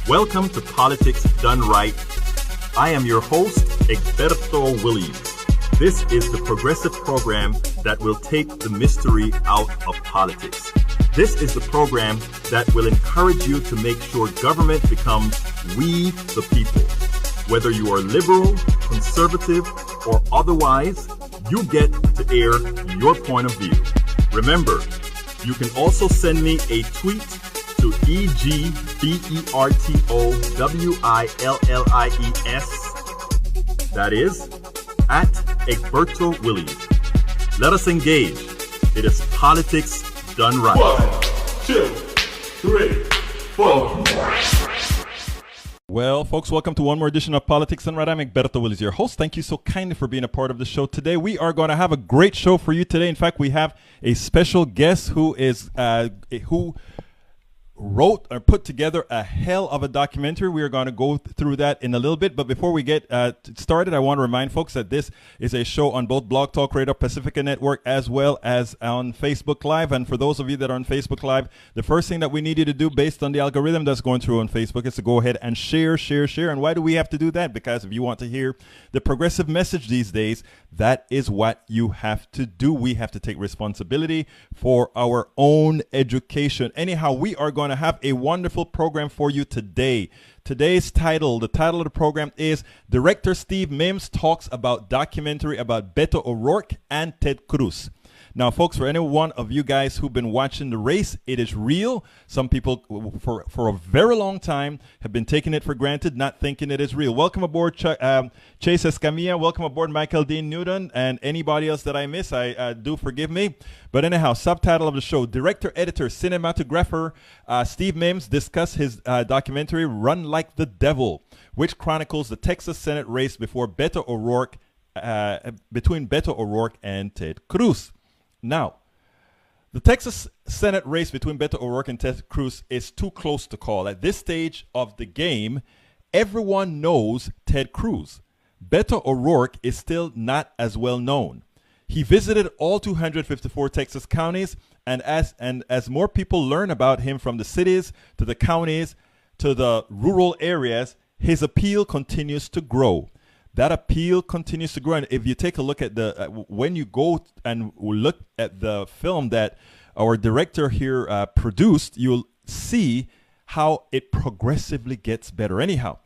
Welcome to Politics Done Right. I am your host, Egberto Willies. This is the progressive program that will take the mystery out of politics. This is the program that will encourage you to make sure government becomes we the people. Whether you are liberal, conservative, or otherwise, you get to air your point of view. Remember, you can also send me a tweet to EGBERTOWILLIES. That is, at Egberto Willies. Let us engage. It is politics done right. 1, 2, 3, 4. Well, folks, welcome to one more edition of Politics Done Right. I'm Egberto Willies, your host. Thank you so kindly for being a part of the show today. We are going to have a great show for you today. In fact, we have a special guest who wrote or put together a hell of a documentary. We are going to go through that in a little bit. But before we get started, I want to remind folks that this is a show on both Blog Talk Radio Pacifica Network as well as on Facebook Live. And for those of you that are on Facebook Live, the first thing that we need you to do based on the algorithm that's going through on Facebook is to go ahead and share. And why do we have to do that? Because if you want to hear the progressive message these days, that is what you have to do. We have to take responsibility for our own education. Anyhow, we are going to have a wonderful program for you today. The title of the program is Director Steve Mims Talks About Documentary About Beto O'Rourke and Ted Cruz. Now, folks, for any one of you guys who've been watching the race, it is real. Some people for a very long time have been taking it for granted, not thinking it is real. Welcome aboard, Chase Escamilla. Welcome aboard, Michael Dean Newton. And anybody else that I miss, I do forgive me. But anyhow, subtitle of the show, Director, Editor, Cinematographer Steve Mims discuss his documentary, Run Like the Devil, which chronicles the Texas Senate race between Beto O'Rourke and Ted Cruz. Now, the Texas Senate race between Beto O'Rourke and Ted Cruz is too close to call. At this stage of the game, everyone knows Ted Cruz. Beto O'Rourke is still not as well known. He visited all 254 Texas counties, and as more people learn about him from the cities to the counties to the rural areas, his appeal continues to grow. That appeal continues to grow. And if you take a look at when you go and look at the film that our director here produced, you'll see how it progressively gets better anyhow.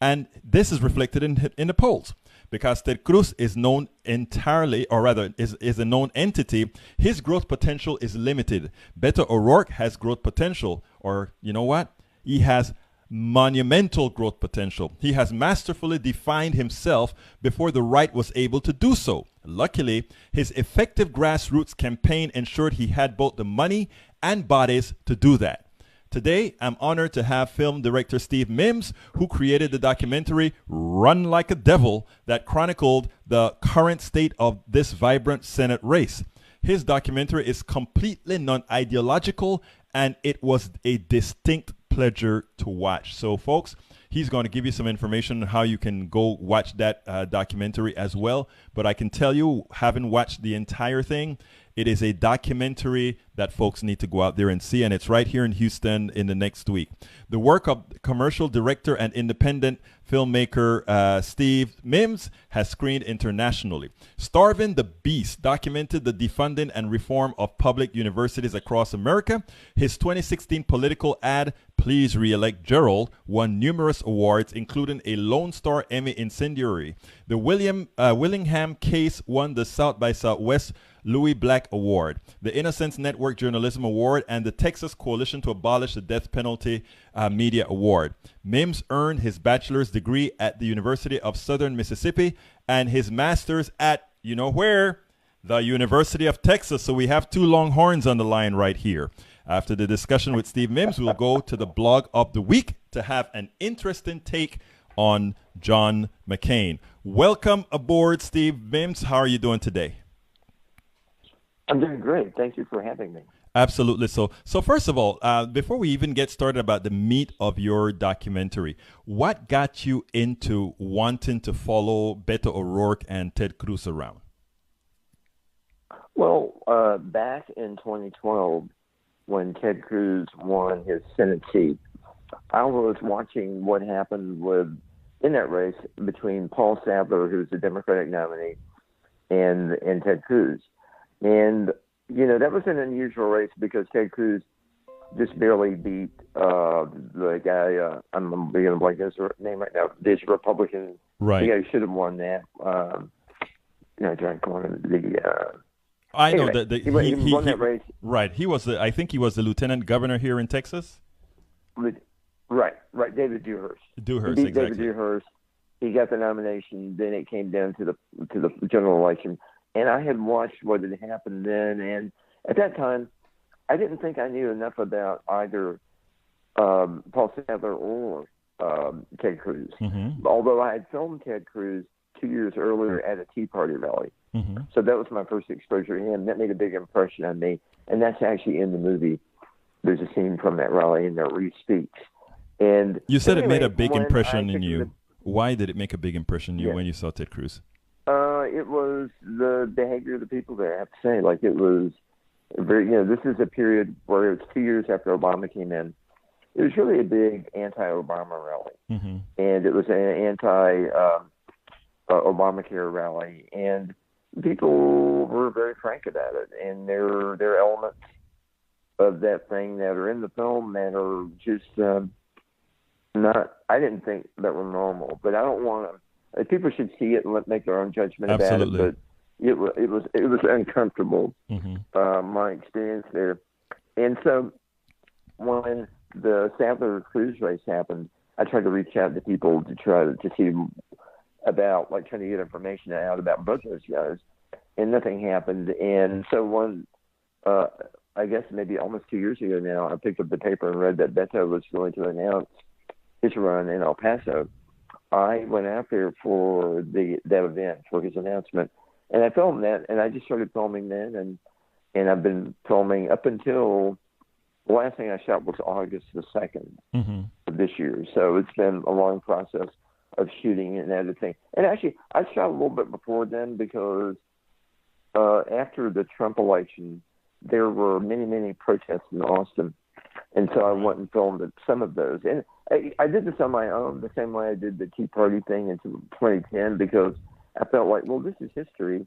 And this is reflected in the polls. Because Ted Cruz is known entirely, or rather is a known entity, his growth potential is limited. Beto O'Rourke has growth potential, or you know what? He has monumental growth potential. He has masterfully defined himself before the right was able to do so. Luckily, his effective grassroots campaign ensured he had both the money and bodies to do that. Today, I'm honored to have film director Steve Mims, who created the documentary Run Like a Devil that chronicled the current state of this vibrant Senate race. His documentary is completely non-ideological, and it was a distinct pleasure to watch. So, folks, he's going to give you some information on how you can go watch that documentary as well. But I can tell you, having watched the entire thing, it is a documentary that folks need to go out there and see, and it's right here in Houston in the next week. The work of commercial director and independent filmmaker Steve Mims has screened internationally. Starving the Beast documented the defunding and reform of public universities across America. His 2016 political ad, Please Re-elect Gerald, won numerous awards, including a Lone Star Emmy Incendiary. The Willingham case won the South by Southwest Louis Black Award, the Innocence Network Journalism Award, and the Texas Coalition to Abolish the Death Penalty Media Award. Mims earned his bachelor's degree at the University of Southern Mississippi and his master's at, you know where? The University of Texas. So we have two Longhorns on the line right here. After the discussion with Steve Mims, we'll go to the blog of the week to have an interesting take on John McCain. Welcome aboard, Steve Mims. How are you doing today? I'm doing great. Thank you for having me. Absolutely. So first of all, before we even get started about the meat of your documentary, what got you into wanting to follow Beto O'Rourke and Ted Cruz around? Well, back in 2012, when Ted Cruz won his Senate seat, I was watching what happened in that race between Paul Sadler, who's the Democratic nominee, and Ted Cruz. And, that was an unusual race because Ted Cruz just barely beat the guy, I'm beginning to blank his name right now, this Republican. Right. The guy who should have won that. I know anyway, that he won that race. Right. I think he was the lieutenant governor here in Texas. Right. David Dewhurst. Dewhurst, he beat exactly. David Dewhurst. He got the nomination. Then it came down to the general election, and I had watched what had happened then. And at that time, I didn't think I knew enough about either Paul Sadler or Ted Cruz. Mm-hmm. Although I had filmed Ted Cruz 2 years earlier at a Tea Party rally. Mm-hmm. So that was my first exposure to him. That made a big impression on me. And that's actually in the movie. There's a scene from that rally in there where he speaks. And you said anyway, it made a big impression in you. Why did it make a big impression on you when you saw Ted Cruz? It was the behavior of the people there, I have to say. Like, it was very, this is a period where it was 2 years after Obama came in. It was really a big anti-Obama rally. Mm-hmm. And it was an anti-Obamacare rally. And people were very frank about it. And there are elements of that thing that are in the film that are just I didn't think that were normal. But I don't want to, people should see it and make their own judgment Absolutely. about it. But it was uncomfortable, mm-hmm. My experience there. And so when the Sadler Cruz race happened, I tried to reach out to people to try to see about, like, trying to get information out about both those guys, and nothing happened. And so I guess maybe almost 2 years ago now, I picked up the paper and read that Beto was going to announce his run in El Paso. I went out there for that event, for his announcement, and I filmed that, and I just started filming then, and I've been filming up until the last thing I shot was August the 2nd mm-hmm. of this year. So it's been a long process of shooting and editing. And actually, I shot a little bit before then because after the Trump election, there were many, many protests in Austin. And so I went and filmed some of those. And I did this on my own, the same way I did the Tea Party thing in 2010, because I felt like, well, this is history.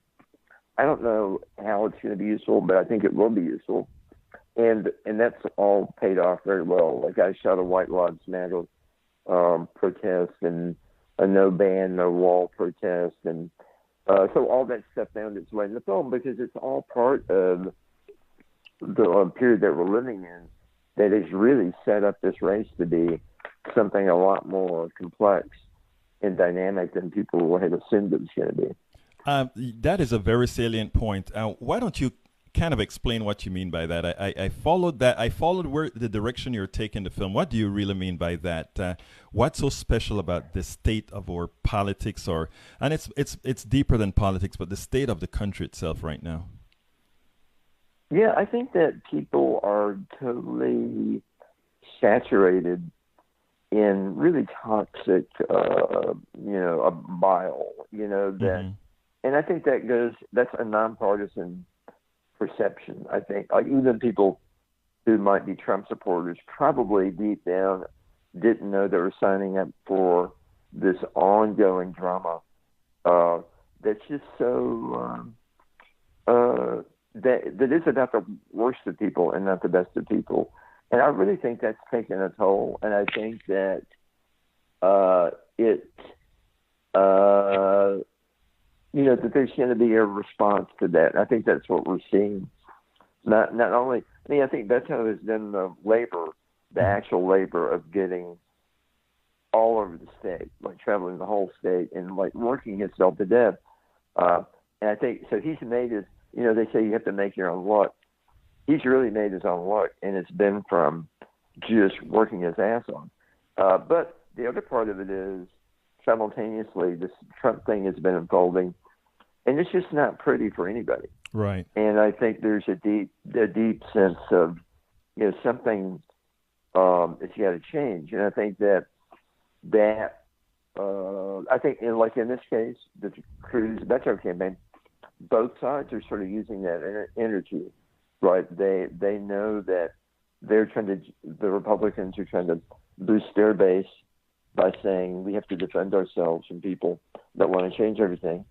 I don't know how it's going to be useful, but I think it will be useful. And that's all paid off very well. Like, I shot a White Lives Matter protest and a No Ban, No Wall protest. And so all that stuff found its way in the film because it's all part of the period that we're living in that has really set up this race to be something a lot more complex and dynamic than people had assumed it was going to be. That is a very salient point. Why don't you kind of explain what you mean by that? I followed that. I followed where the direction you're taking the film. What do you really mean by that? What's so special about the state of our politics, and it's deeper than politics, but the state of the country itself right now? Yeah, I think that people are totally saturated in really toxic, a bile, that, and I think that's a nonpartisan perception. I think, like, even people who might be Trump supporters probably deep down didn't know they were signing up for this ongoing drama that's just so that is about the worst of people and not the best of people. And I really think that's taken a toll. And I think that that there's going to be a response to that. I think that's what we're seeing. Not only, I think Beto has done the actual labor of getting all over the state, like traveling the whole state and like working himself to death. And I think, so he's made his, they say you have to make your own luck. He's really made his own luck, and it's been from just working his ass on. But the other part of it is, simultaneously, this Trump thing has been unfolding, and it's just not pretty for anybody. Right. And I think there's a deep sense of, something that's got to change. And I think I think in this case, the Cruz-Beto campaign, both sides are sort of using that energy, right? They know that the Republicans are trying to boost their base by saying we have to defend ourselves from people that want to change everything,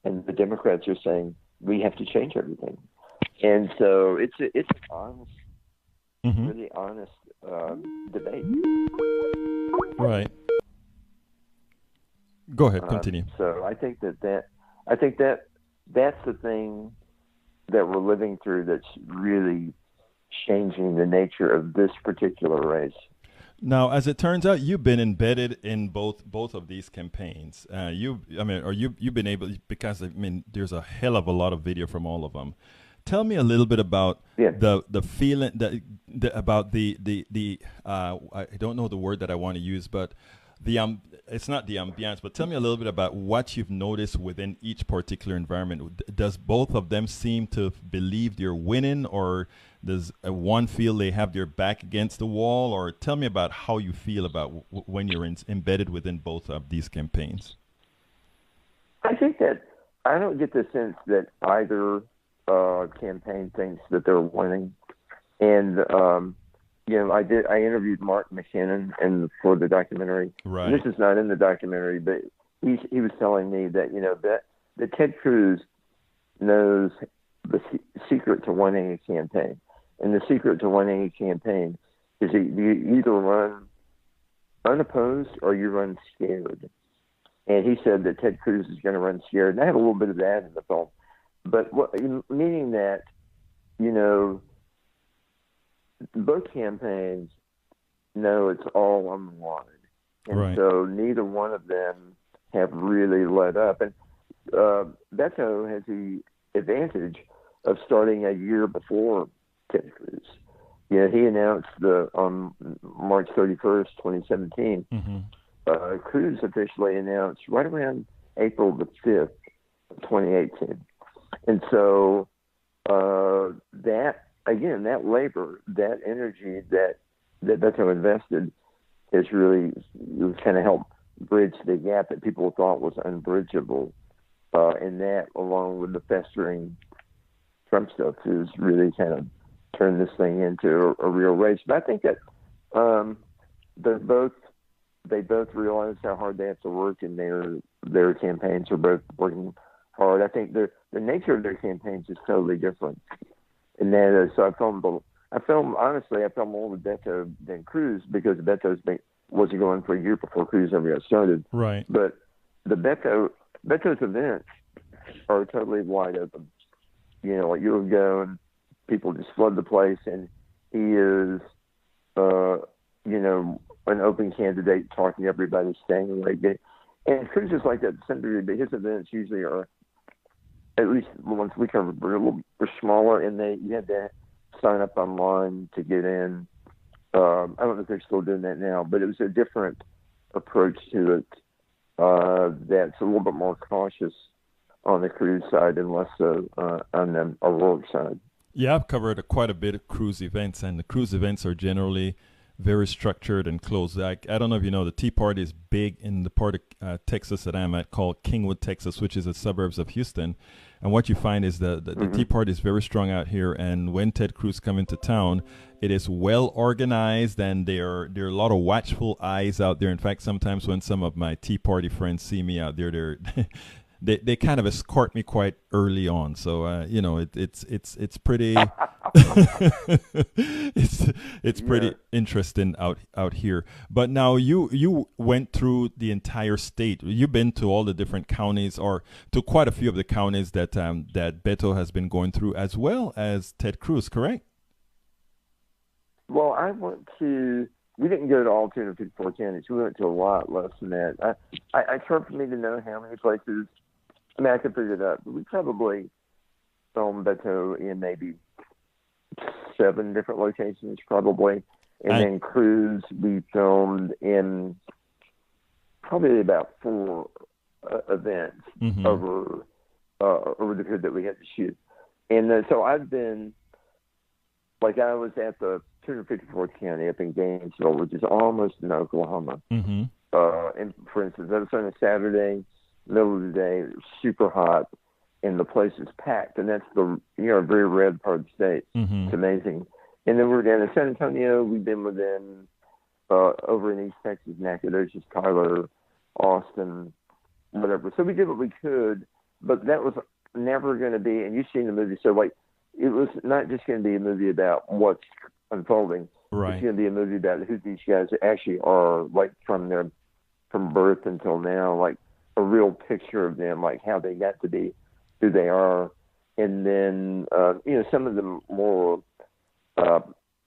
and the Democrats are saying we have to change everything. And so it's an honest, really honest debate. Right. Go ahead. Continue. So I think that's the thing that we're living through that's really changing the nature of this particular race. Now, as it turns out, you've been embedded in both of these campaigns. You've been able, because there's a hell of a lot of video from all of them. Tell me a little bit about the feeling about the I don't know the word that I want to use, but it's not the ambiance, but tell me a little bit about what you've noticed within each particular environment. Does both of them seem to believe they're winning, or does one feel they have their back against the wall? Or tell me about how you feel about when you're embedded within both of these campaigns. I think that I don't get the sense that either campaign thinks that they're winning. And I interviewed Mark McKinnon for the documentary. Right. This is not in the documentary, but he was telling me that that Ted Cruz knows the secret to winning a campaign, and the secret to winning a campaign is you either run unopposed or you run scared. And he said that Ted Cruz is going to run scared, and I have a little bit of that in the film, but meaning that both campaigns know it's all on the line. And so neither one of them have really let up. And Beto has the advantage of starting a year before Ted Cruz. He announced on March 31st, 2017. Cruz officially announced right around April the 5th of 2018. And so that labor, that energy that Beto invested has really kind of helped bridge the gap that people thought was unbridgeable. And that, along with the festering Trump stuff, has really kind of turned this thing into a real race. But I think that they both realize how hard they have to work, and their campaigns are both working hard. I think the nature of their campaigns is totally different. And that is, so I filmed more with Beto than Cruz, because Beto wasn't going for a year before Cruz ever got started. Right. But Beto's events are totally wide open. Like you'll go and people just flood the place, and he is, an open candidate, talking to everybody, staying away. And Cruz is like that to some degree, but his events usually are, at least the ones we covered, were smaller, and you had to sign up online to get in. I don't know if they're still doing that now, but it was a different approach to it that's a little bit more cautious on the Cruz side and less so on the O'Rourke side. Yeah, I've covered quite a bit of Cruz events, and the Cruz events are generally very structured and closed. I don't know if you know, the Tea Party is big in the part of Texas that I'm at, called Kingwood, Texas, which is the suburbs of Houston. And what you find is the Tea Party is very strong out here. And when Ted Cruz come into town, it is well organized, and there are a lot of watchful eyes out there. In fact, sometimes when some of my Tea Party friends see me out there, they kind of escort me quite early on. So it's pretty it's pretty interesting out here. But now you went through the entire state. You've been to all the different counties, or to quite a few of the counties that Beto has been going through, as well as Ted Cruz, correct? Well, we didn't go to all 254 counties. We went to a lot less than that. It's hard for me to know how many places. I mean, I could figure it out, but we probably filmed Beto in maybe 7 different locations, probably. And then Cruz, we filmed in probably about 4 events over the period that we had to shoot. And so I've been, I was at the 254th county up in Gainesville, which is almost in Oklahoma. And for instance, that was on a Saturday, middle of the day, it was super hot, and the place is packed. And that's the very red part of the state. It's amazing. And then we're down in San Antonio. We've been within over in East Texas, Nacogdoches, Tyler, Austin, whatever. So we did what we could, but that was never going to be, and you've seen the movie, so like, it was not just going to be a movie about what's unfolding. Right. It's going to be a movie about who these guys actually are, like from birth until now, like a real picture of them, like how they got to be who they are. And then, some of the more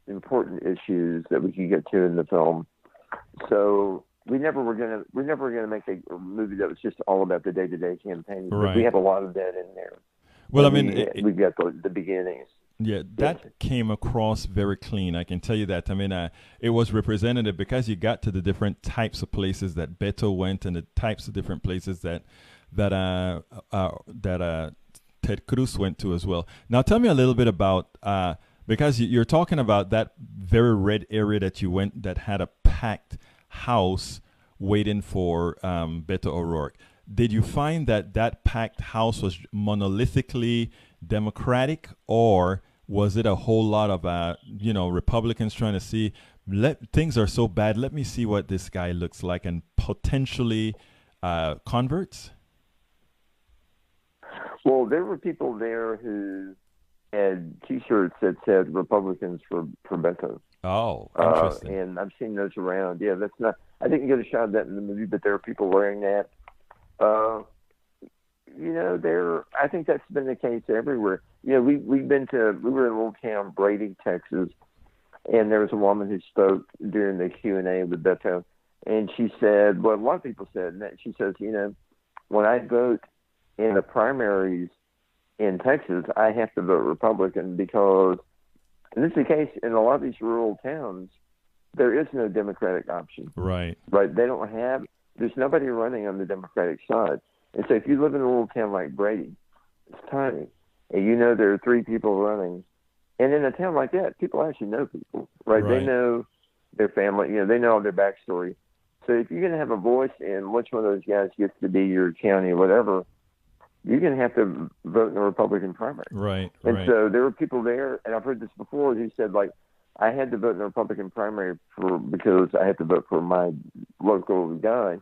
important issues that we could get to in the film. So we're never gonna make a movie that was just all about the day-to-day campaign. Right. We have a lot of that in there. Well, and I mean, we got the beginnings. Yeah, that came across very clean. I can tell you that. I mean, it was representative because you got to the different types of places that Beto went and the types of different places that Ted Cruz went to as well. Now, tell me a little bit about because you're talking about that very red area that you went that had a packed house waiting for Beto O'Rourke. Did you find that packed house was monolithically Democratic, or was it a whole lot of Republicans trying to see things are so bad, let me see what this guy looks like, and potentially converts? Well, there were people there who had T-shirts that said "Republicans for Beto." Oh, interesting. And I've seen those around. Yeah, that's not. I didn't get a shot of that in the movie, but there are people wearing that. I think that's been the case everywhere. We were in a little town, Brady, Texas, and there was a woman who spoke during the Q&A with Beto, and she said, well, a lot of people said, and she says, when I vote in the primaries in Texas, I have to vote Republican because, and this is the case in a lot of these rural towns, there is no Democratic option. Right. Right. There's nobody running on the Democratic side. And so if you live in a little town like Brady, it's tiny, and there are 3 people running, and in a town like that, people actually know people, right? They know their family, they know all their backstory. So if you're going to have a voice in which one of those guys gets to be your county or whatever, you're going to have to vote in the Republican primary. Right. And so there were people there, and I've heard this before, who said, like, I had to vote in the Republican primary because I had to vote for my local guy.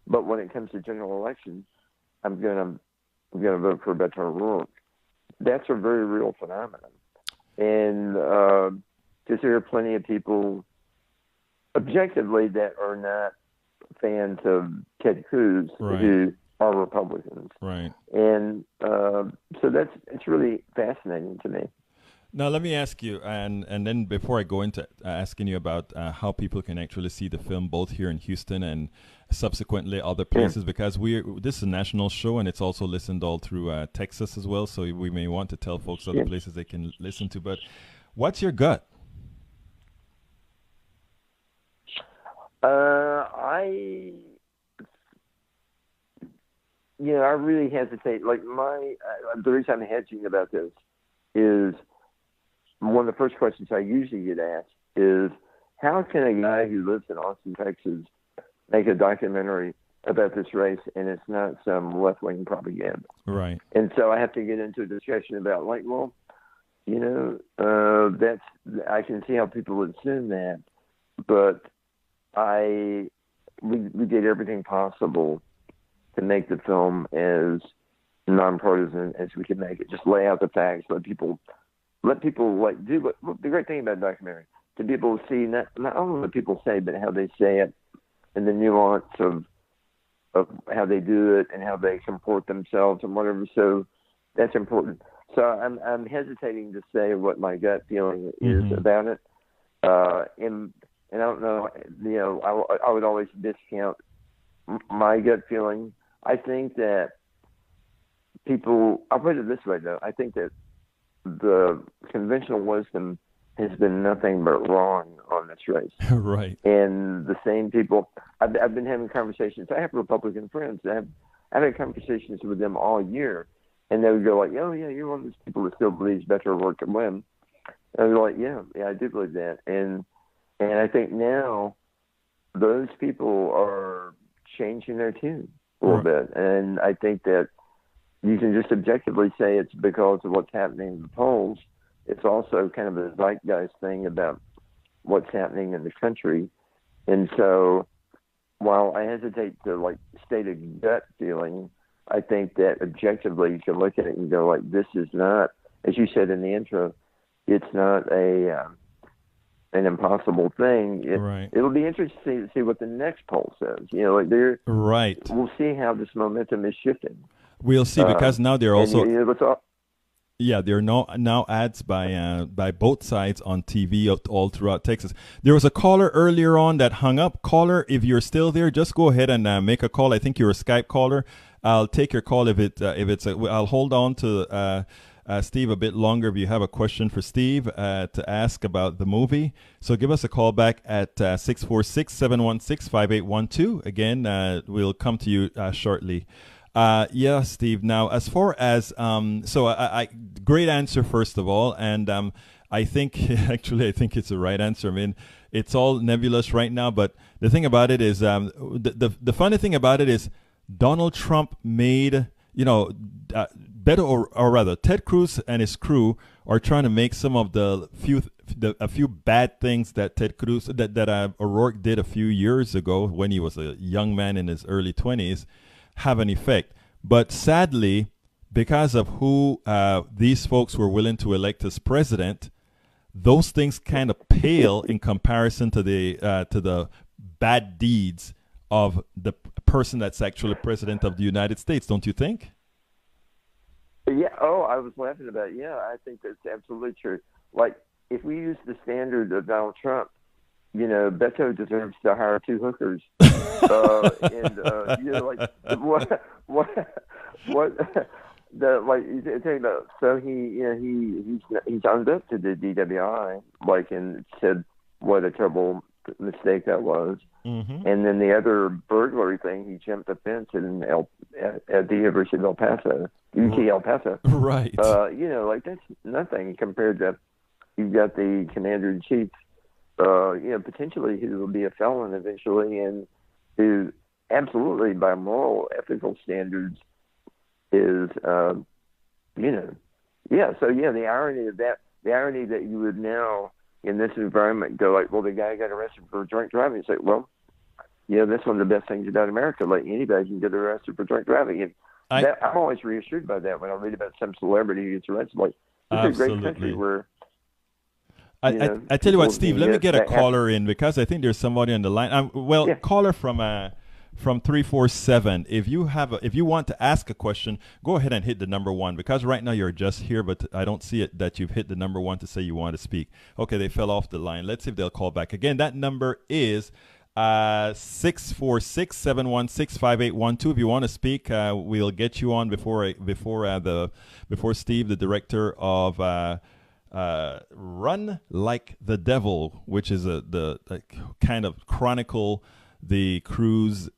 But when it comes to general elections, I'm gonna vote for Beto O'Rourke. That's a very real phenomenon, and because there are plenty of people, objectively, that are not fans of Ted Cruz who are Republicans. Right. And so it's really fascinating to me. Now, let me ask you, and then before I go into asking you about how people can actually see the film, both here in Houston and subsequently other places, because this is a national show and it's also listened all through Texas as well, so we may want to tell folks other places they can listen to. But what's your gut? I really hesitate. Like the reason I'm hedging about this is one of the first questions I usually get asked is, how can a guy who lives in Austin, Texas, make a documentary about this race and it's not some left-wing propaganda? Right. And so I have to get into a discussion about, like, well, I can see how people would assume that, but we did everything possible to make the film as nonpartisan as we could make it. Just lay out the facts, let people like do what the great thing about documentary, to be able to see not only what people say, but how they say it and the nuance of how they do it and how they comport themselves and whatever. So that's important. So I'm hesitating to say what my gut feeling is about it. And I don't know, I would always discount my gut feeling. I think that I'll put it this way though, I think that the conventional wisdom has been nothing but wrong on this race. Right. And the same people, I've been having conversations. I have Republican friends. I've had conversations with them all year, and they would go like, "Oh yeah, you're one of those people that still believes Beto O'Rourke can win." And they're like, "Yeah, I do believe that." And I think now those people are changing their tune a little bit, and I think that you can just objectively say it's because of what's happening in the polls. It's also kind of a zeitgeist thing about what's happening in the country. And so, while I hesitate to state a gut feeling, I think that objectively you can look at it and go this is not, as you said in the intro, it's not an impossible thing. Right. It'll be interesting to see what the next poll says. Right. We'll see how this momentum is shifting. We'll see, because now they're also there are now ads by both sides on TV all throughout Texas. There was a caller earlier on that hung up. Caller, if you're still there, just go ahead and make a call. I think you're a Skype caller. I'll take your call I'll hold on to Steve a bit longer if you have a question for Steve to ask about the movie. So give us a call back at 646-716-5812. Again, we'll come to you shortly. Yeah, Steve. Now, as far as I great answer first of all, and I think it's the right answer. I mean, it's all nebulous right now, but the thing about it is, the funny thing about it is, Donald Trump made or rather, Ted Cruz and his crew are trying to make some of a few bad things that Ted Cruz that O'Rourke did a few years ago when he was a young man in his early 20s. Have an effect. But sadly, because of who these folks were willing to elect as president, those things kind of pale in comparison to the bad deeds of the person that's actually president of the United States, don't you think? Yeah. Oh, I was laughing about it. Yeah, I think that's absolutely true. If we use the standard of Donald Trump, Beto deserves to hire 2 hookers. So he's owned up to the DWI, and said what a terrible mistake that was. Mm-hmm. And then the other burglary thing, he jumped a fence at the University of El Paso, UT El Paso. Right. That's nothing compared to, you've got the commander-in-chief, potentially who will be a felon eventually, and who absolutely, by moral, ethical standards, is, So the irony of that, that you would now, in this environment, go the guy got arrested for drunk driving. It's that's one of the best things about America. Anybody can get arrested for drunk driving. I'm always reassured by that when I read about some celebrity who gets arrested. It's a great country where. I tell you what, Steve, let me get a caller in, because I think there's somebody on the line. Caller from 347. If you want to ask a question, go ahead and hit the number 1, because right now you're just here, but I don't see it that you've hit the number 1 to say you want to speak. Okay, they fell off the line. Let's see if they'll call back. Again, that number is 646-716-5812. If you want to speak, we'll get you on before Steve, the director of Run Like the Devil, which is the kind of chronicle the Cruz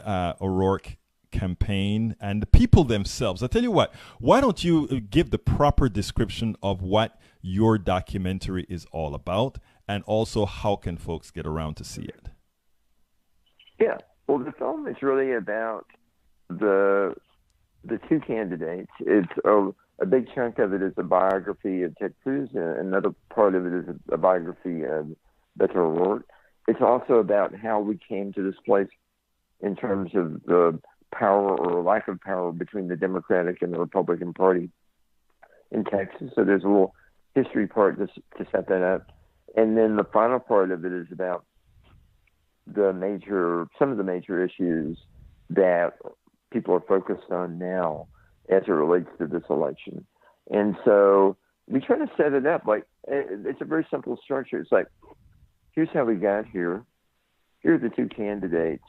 O'Rourke campaign and the people themselves. I tell you what, why don't you give the proper description of what your documentary is all about, and also how can folks get around to see it? Yeah, well, the film is really about the 2 candidates. It's a big chunk of it is a biography of Ted Cruz, and another part of it is a biography of Beto O'Rourke. It's also about how we came to this place in terms of the power or lack of power between the Democratic and the Republican Party in Texas. So there's a little history part to set that up. And then the final part of it is about some of the major issues that people are focused on now as it relates to this election. And so we try to set it up it's a very simple structure. It's here's how we got here. Here are the 2 candidates.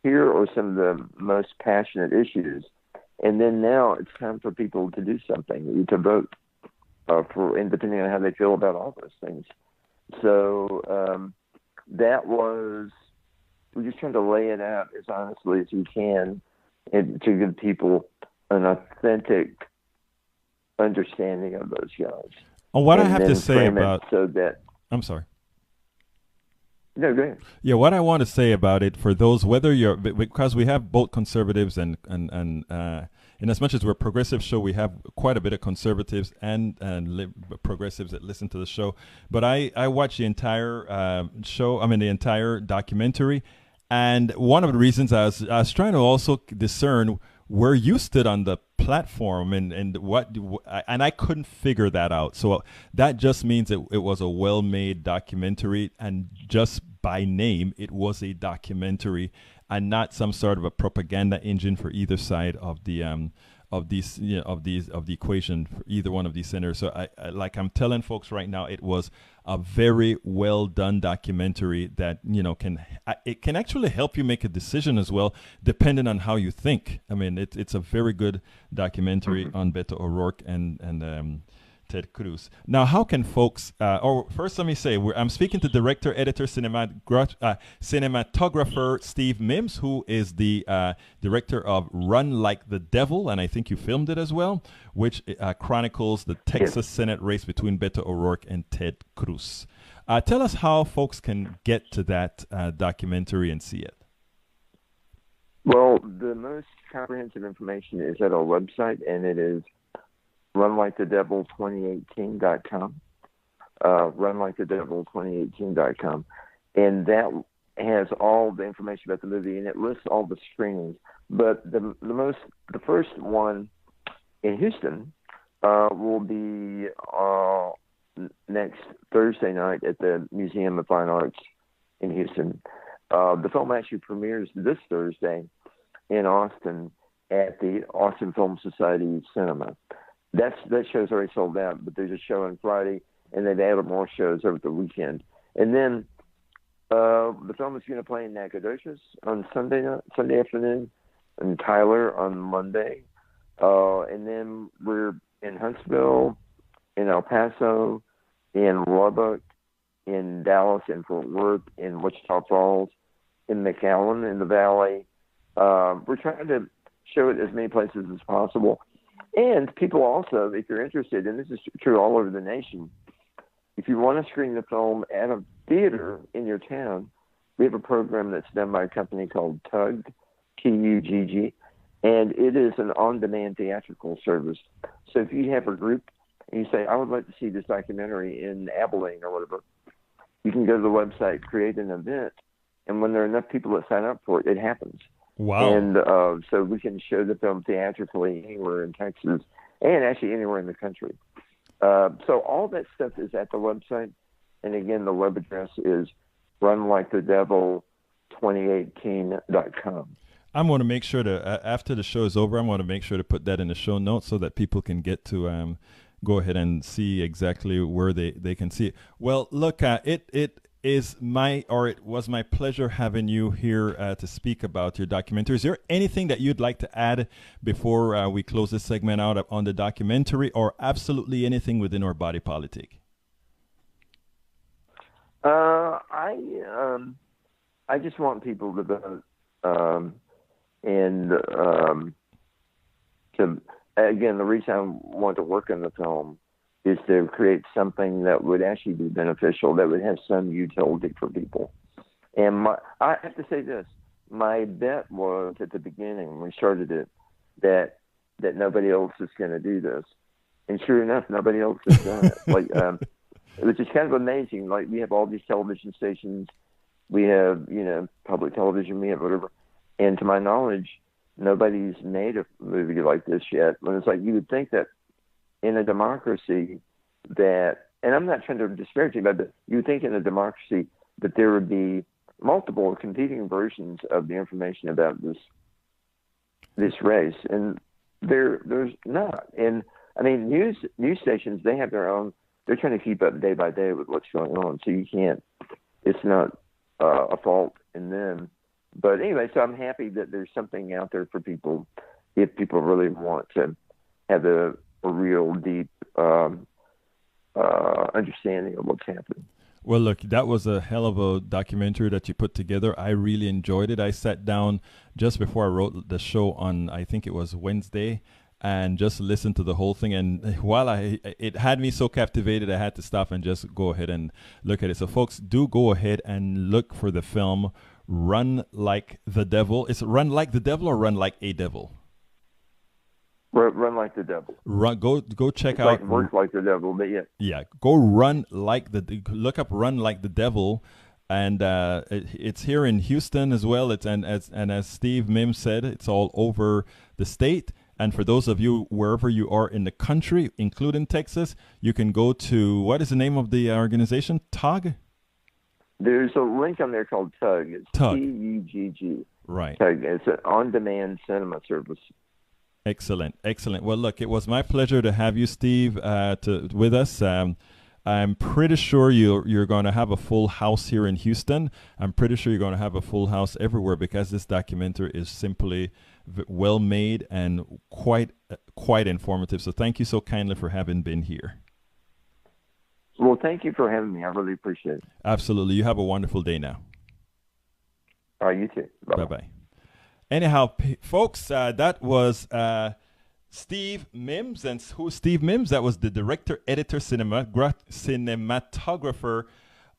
Here are some of the most passionate issues. And then now it's time for people to do something, to vote and depending on how they feel about all those things. So we're just trying to lay it out as honestly as we can, and to give people an authentic understanding of those guys. What I have to say about... I'm sorry. No, go ahead. Yeah, what I want to say about it, for those, whether you're, because we have both conservatives and in as much as we're a progressive show, we have quite a bit of conservatives and progressives that listen to the show. But I watched the entire the entire documentary. And one of the reasons I was trying to also discern where you stood on the platform and I couldn't figure that out. So that just means it was a well-made documentary, and just by name, it was a documentary and not some sort of a propaganda engine for either side of the of the equation for either one of these senators. So I'm telling folks right now, it was a very well done documentary that can actually help you make a decision as well, depending on how you think. I mean, it's a very good documentary on Beto O'Rourke and Ted Cruz. Now, how can folks, first let me say, I'm speaking to director, editor, cinematographer Steve Mims, who is the director of Run Like the Devil, and I think you filmed it as well, which chronicles the Texas Senate race between Beto O'Rourke and Ted Cruz. Tell us how folks can get to that documentary and see it. Well, the most comprehensive information is at our website, and it is runlikethedevil2018.com, runlikethedevil2018.com, and that has all the information about the movie, and it lists all the screenings. But the first one in Houston will be next Thursday night at the Museum of Fine Arts in Houston. The film actually premieres this Thursday in Austin at the Austin Film Society Cinema. That show's already sold out, but there's a show on Friday, and they've added more shows over the weekend. And then the film is going to play in Nacogdoches on Sunday afternoon, and Tyler on Monday. And then we're in Huntsville, in El Paso, in Lubbock, in Dallas, in Fort Worth, in Wichita Falls, in McAllen, in the Valley. We're trying to show it as many places as possible. And people also, if you're interested, and this is true all over the nation, if you want to screen the film at a theater in your town, we have a program that's done by a company called TUGG, T-U-G-G, and it is an on-demand theatrical service. So if you have a group and you say, I would like to see this documentary in Abilene or whatever, you can go to the website, create an event, and when there are enough people that sign up for it, it happens. Wow. And so we can show the film theatrically anywhere in Texas and actually anywhere in the country. So all that stuff is at the website. And again, the web address is runlikethedevil2018.com. I'm going to make sure to, after the show is over, I'm going to make sure to put that in the show notes so that people can get to go ahead and see exactly where they can see it. Well, look, it was my pleasure having you here to speak about your documentary. Is there anything that you'd like to add before we close this segment out on the documentary, or absolutely anything within our body politic? I just want people to vote, again, the reason I want to work on the film is to create something that would actually be beneficial, that would have some utility for people. And I have to say this, my bet was at the beginning when we started it that nobody else is going to do this. And sure enough, nobody else has done it. Which is kind of amazing. Like, we have all these television stations, we have, public television, we have whatever. And to my knowledge, nobody's made a movie like this yet. When it's like, you would think that in a democracy that, and I'm not trying to disparage anybody, but you would think in a democracy that there would be multiple competing versions of the information about this race, and there's not. And I mean, news stations, they have their own. They're trying to keep up day by day with what's going on, so you can't. It's not a fault in them. But anyway, so I'm happy that there's something out there for people if people really want to have a real deep understanding of what's happening. Well, look, that was a hell of a documentary that you put together. I really enjoyed it. I sat down just before I wrote the show on, I think it was Wednesday, and just listened to the whole thing. And while it had me so captivated, I had to stop and just go ahead and look at it. So folks, do go ahead and look for the film Run Like the Devil. Is it Run Like the Devil or Run Like a Devil? Run like the devil. Go check It's out. like work like the devil, but yeah. Yeah, go look up Run Like the Devil, and it's here in Houston as well. It's and as Steve Mims said, it's all over the state. And for those of you wherever you are in the country, including Texas, you can go to, what is the name of the organization? TUG? There's a link on there called TUG. It's TUG. TUGG. Right. TUG. It's an on-demand cinema service. Excellent. Well, look, it was my pleasure to have you, Steve, with us. I'm pretty sure you're going to have a full house here in Houston. I'm pretty sure you're going to have a full house everywhere, because this documentary is simply well made and quite informative. So thank you so kindly for having been here. Well, thank you for having me. I really appreciate it. Absolutely. You have a wonderful day now. All right, you too. Bye-bye. Bye-bye. Anyhow, folks, that was Steve Mims. And who's Steve Mims? That was the director, editor, cinematographer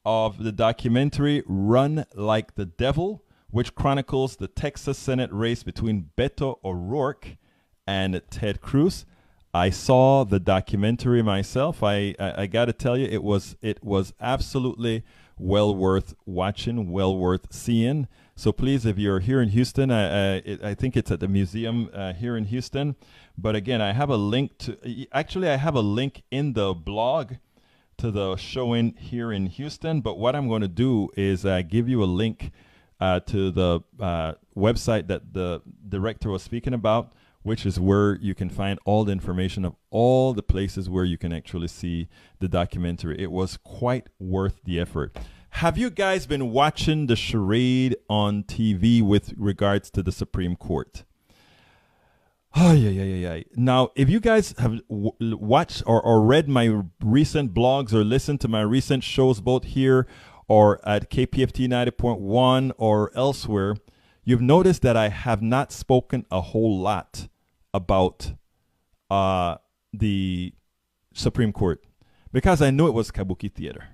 of the documentary Run Like the Devil, which chronicles the Texas Senate race between Beto O'Rourke and Ted Cruz. I saw the documentary myself. I got to tell you, it was absolutely well worth watching, well worth seeing. So please, if you're here in Houston, I think it's at the museum here in Houston. But again, I have a link in the blog to the showing here in Houston. But what I'm going to do is give you a link to the website that the director was speaking about, which is where you can find all the information of all the places where you can actually see the documentary. It was quite worth the effort. Have you guys been watching the charade on TV with regards to the Supreme Court? Oh, yeah. Now, if you guys have watched or read my recent blogs or listened to my recent shows, both here or at KPFT 90.1 or elsewhere, you've noticed that I have not spoken a whole lot about the Supreme Court, because I knew it was kabuki theater.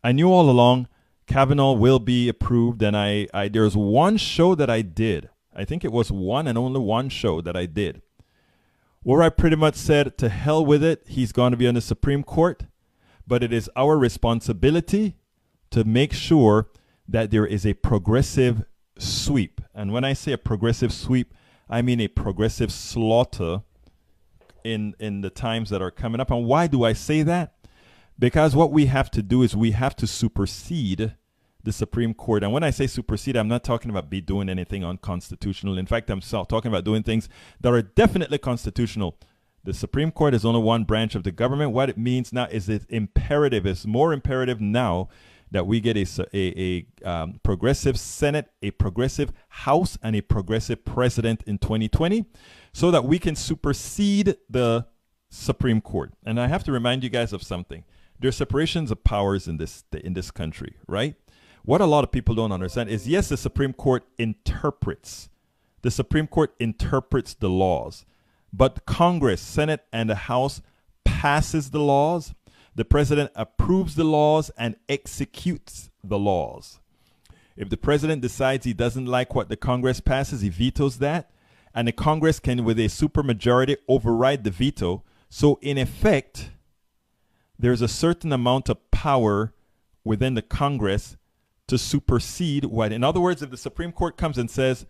I knew all along Kavanaugh will be approved, and there's one show that I did. I think it was one and only one show that I did, where I pretty much said, to hell with it, he's going to be on the Supreme Court, but it is our responsibility to make sure that there is a progressive sweep. And when I say a progressive sweep, I mean a progressive slaughter in the times that are coming up. And why do I say that? Because what we have to do is we have to supersede the Supreme Court. And when I say supersede, I'm not talking about doing anything unconstitutional. In fact, I'm talking about doing things that are definitely constitutional. The Supreme Court is only one branch of the government. What it means now is it's imperative. It's more imperative now that we get a progressive Senate, a progressive House, and a progressive president in 2020, so that we can supersede the Supreme Court. And I have to remind you guys of something. There's separations of powers in this country, right? What a lot of people don't understand is, yes, the Supreme Court interprets. The Supreme Court interprets the laws. But Congress, Senate, and the House passes the laws. The president approves the laws and executes the laws. If the president decides he doesn't like what the Congress passes, he vetoes that. And the Congress can, with a supermajority, override the veto. So in effect, there's a certain amount of power within the Congress to supersede what. In other words, if the Supreme Court comes and says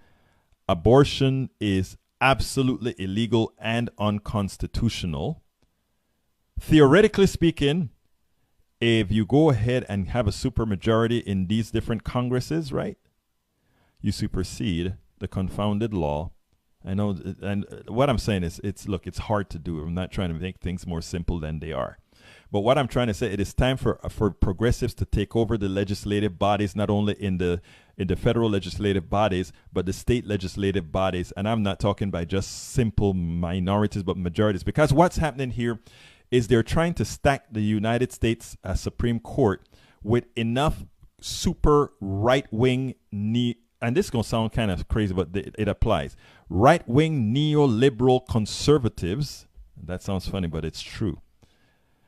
abortion is absolutely illegal and unconstitutional, theoretically speaking, if you go ahead and have a supermajority in these different Congresses, right, you supersede the confounded law. I know, and what I'm saying is, it's hard to do. I'm not trying to make things more simple than they are. But what I'm trying to say, it is time for progressives to take over the legislative bodies, not only in the federal legislative bodies, but the state legislative bodies. And I'm not talking by just simple minorities, but majorities. Because what's happening here is they're trying to stack the United States Supreme Court with enough super right-wing, and this is going to sound kind of crazy, but it applies. Right-wing neoliberal conservatives, that sounds funny, but it's true.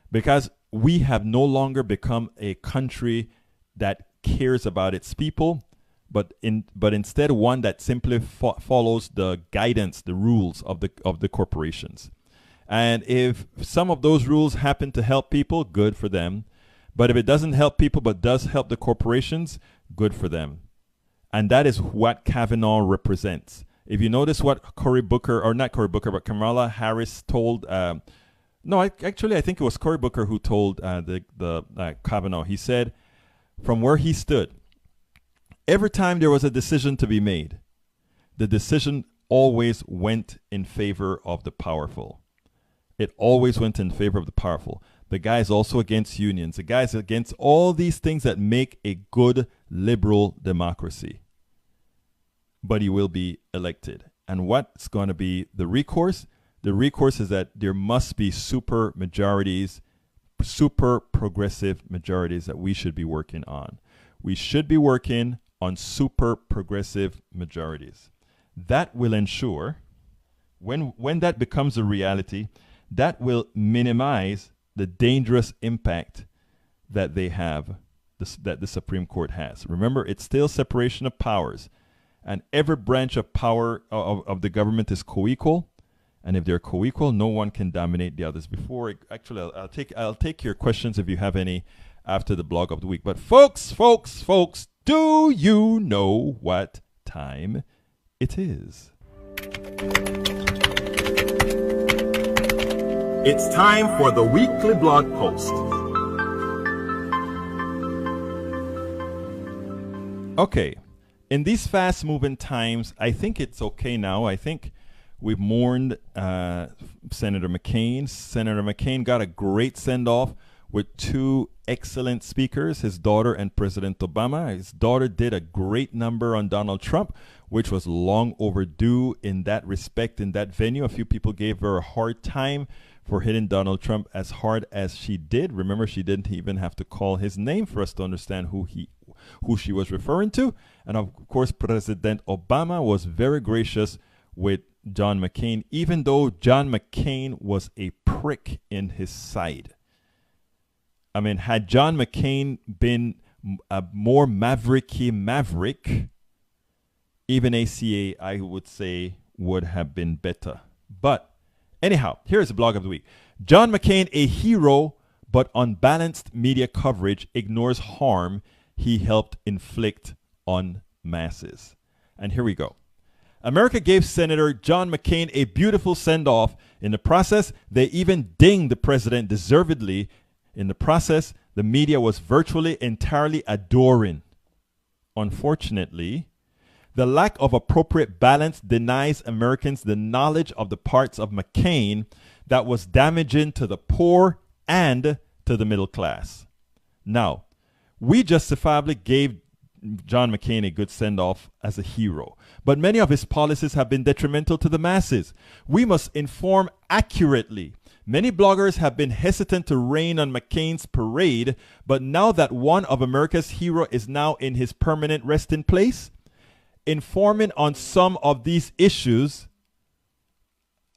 Because we have no longer become a country that cares about its people, but instead one that simply follows the guidance, the rules of the corporations. And if some of those rules happen to help people, good for them. But if it doesn't help people but does help the corporations, good for them. And that is what Kavanaugh represents. If you notice what Cory Booker, or not Cory Booker, but Kamala Harris told, I think it was Cory Booker who told Kavanaugh. He said, from where he stood, every time there was a decision to be made, the decision always went in favor of the powerful. It always went in favor of the powerful. The guy is also against unions. The guy is against all these things that make a good liberal democracy. But he will be elected. And what's going to be the recourse? The recourse is that there must be super majorities, super progressive majorities that we should be working on. We should be working on super progressive majorities. That will ensure, when that becomes a reality, that will minimize the dangerous impact that they have, that the Supreme Court has. Remember, it's still separation of powers, and every branch of power of the government is co-equal. And if they're co-equal, no one can dominate the others. I'll take your questions if you have any after the blog of the week. But folks, do you know what time it is? It's time for the weekly blog post. Okay. In these fast-moving times, I think it's okay now. I think we've mourned Senator McCain. Senator McCain got a great send-off with two excellent speakers, his daughter and President Obama. His daughter did a great number on Donald Trump, which was long overdue in that respect, in that venue. A few people gave her a hard time for hitting Donald Trump as hard as she did. Remember, she didn't even have to call his name for us to understand who she was referring to. And of course, President Obama was very gracious with John McCain, even though John McCain was a prick in his side. I mean, had John McCain been a more maverick, even ACA, I would say, would have been better. But anyhow, here's the blog of the week. John McCain, a hero, but unbalanced media coverage ignores harm he helped inflict on masses. And here we go. America gave Senator John McCain a beautiful send-off. In the process, they even dinged the president deservedly. In the process, the media was virtually entirely adoring. Unfortunately, the lack of appropriate balance denies Americans the knowledge of the parts of McCain that was damaging to the poor and to the middle class. Now, we justifiably gave John McCain a good send-off as a hero, but many of his policies have been detrimental to the masses. We must inform accurately. Many bloggers have been hesitant to rain on McCain's parade, but now that one of America's heroes is now in his permanent resting place, informing on some of these issues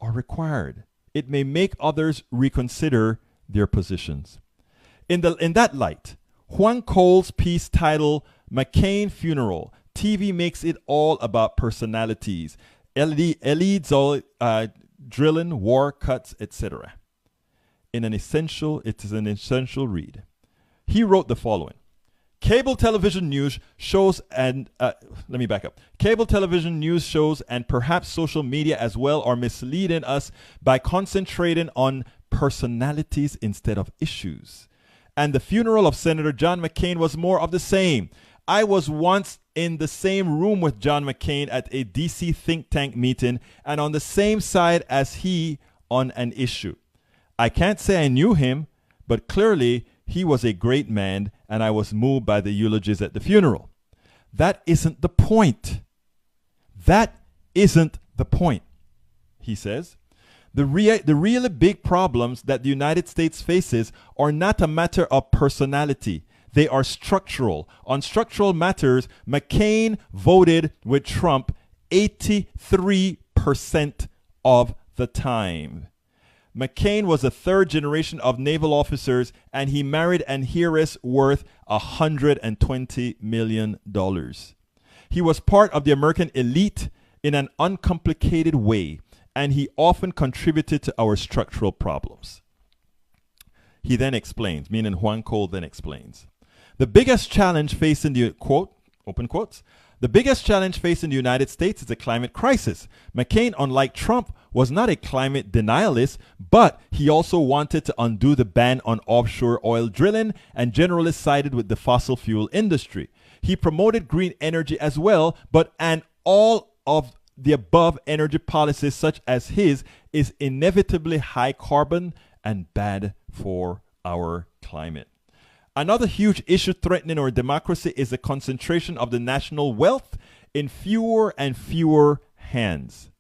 are required. It may make others reconsider their positions. In that light, Juan Cole's piece titled McCain Funeral, TV makes it all about personalities, elites all drilling, war cuts, etc. It is an essential read. He wrote the following. Cable television news shows and Cable television news shows and perhaps social media as well are misleading us by concentrating on personalities instead of issues. And the funeral of Senator John McCain was more of the same. I was once in the same room with John McCain at a DC think tank meeting and on the same side as he on an issue. I can't say I knew him, but clearly he was a great man, and I was moved by the eulogies at the funeral. That isn't the point. That isn't the point, he says. The really big problems that the United States faces are not a matter of personality. They are structural. On structural matters, McCain voted with Trump 83% of the time. McCain was a third generation of naval officers, and he married an heiress worth $120 million. He was part of the American elite in an uncomplicated way, and he often contributed to our structural problems. He then explains, meaning Juan Cole then explains, the biggest challenge facing the, quote, open quotes, the biggest challenge facing the United States is the climate crisis. McCain, unlike Trump, was not a climate denialist, but he also wanted to undo the ban on offshore oil drilling and generally sided with the fossil fuel industry. He promoted green energy as well, but all of the above energy policies such as his is inevitably high carbon and bad for our climate. Another huge issue threatening our democracy is the concentration of the national wealth in fewer and fewer hands.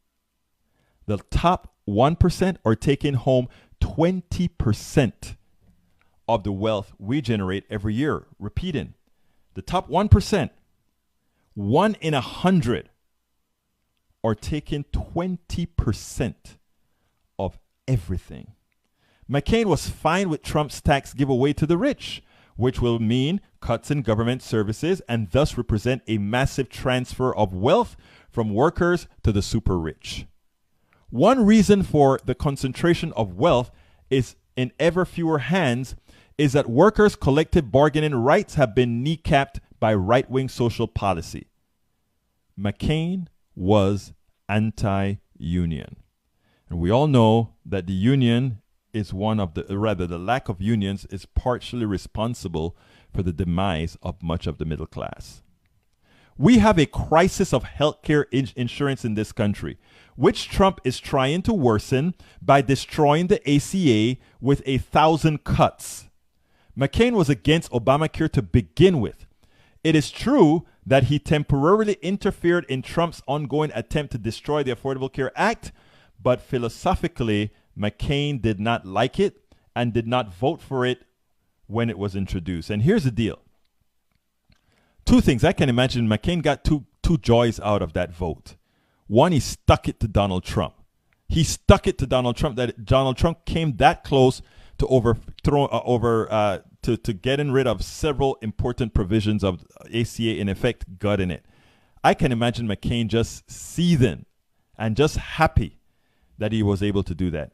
The top 1% are taking home 20% of the wealth we generate every year. Repeating, the top 1%, 1 in 100, are taking 20% of everything. McCain was fine with Trump's tax giveaway to the rich, which will mean cuts in government services and thus represent a massive transfer of wealth from workers to the super rich. One reason for the concentration of wealth is in ever fewer hands is that workers' collective bargaining rights have been kneecapped by right-wing social policy. McCain was anti-union. And we all know that the union is the lack of unions is partially responsible for the demise of much of the middle class. We have a crisis of healthcare insurance in this country, which Trump is trying to worsen by destroying the ACA with 1,000 cuts. McCain was against Obamacare to begin with. It is true that he temporarily interfered in Trump's ongoing attempt to destroy the Affordable Care Act, but philosophically, McCain did not like it and did not vote for it when it was introduced. And here's the deal. Two things. I can imagine McCain got two joys out of that vote. One, he stuck it to Donald Trump. He stuck it to Donald Trump that Donald Trump came that close to to getting rid of several important provisions of ACA, in effect, gutting it. I can imagine McCain just seething and just happy that he was able to do that.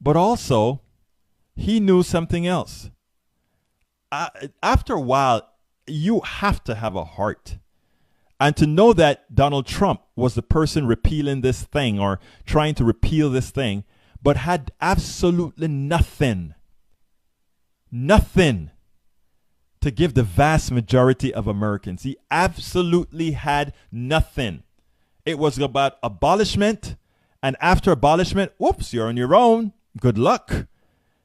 But also, he knew something else. After a while, you have to have a heart. And to know that Donald Trump was the person repealing this thing or trying to repeal this thing, but had absolutely nothing to give the vast majority of Americans. He absolutely had nothing. It was about abolishment, and after abolishment, whoops, you're on your own. Good luck.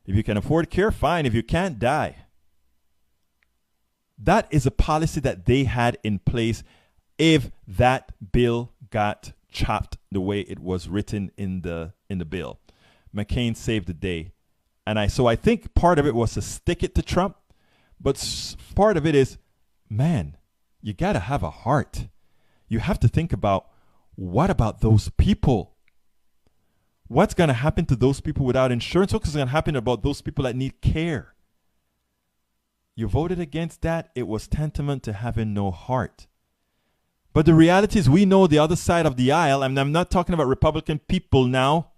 If you can afford care, fine. If you can't, die. That is a policy that they had in place if that bill got chopped the way it was written in the bill. McCain saved the day. And so I think part of it was to stick it to Trump, but part of it is, man, you got to have a heart. You have to think about, what about those people? What's going to happen to those people without insurance? What's going to happen about those people that need care? You voted against that. It was tantamount to having no heart. But the reality is, we know the other side of the aisle, and I'm not talking about Republican people now.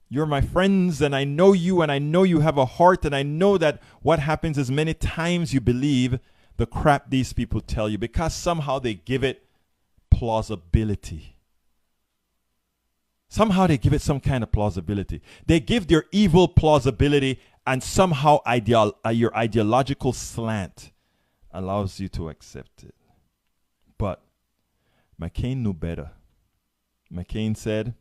You're my friends, and I know you have a heart, and I know that what happens is many times you believe the crap these people tell you because somehow they give it plausibility. Somehow they give it some kind of plausibility. They give their evil plausibility, and somehow your ideological slant allows you to accept it. But McCain knew better. McCain said,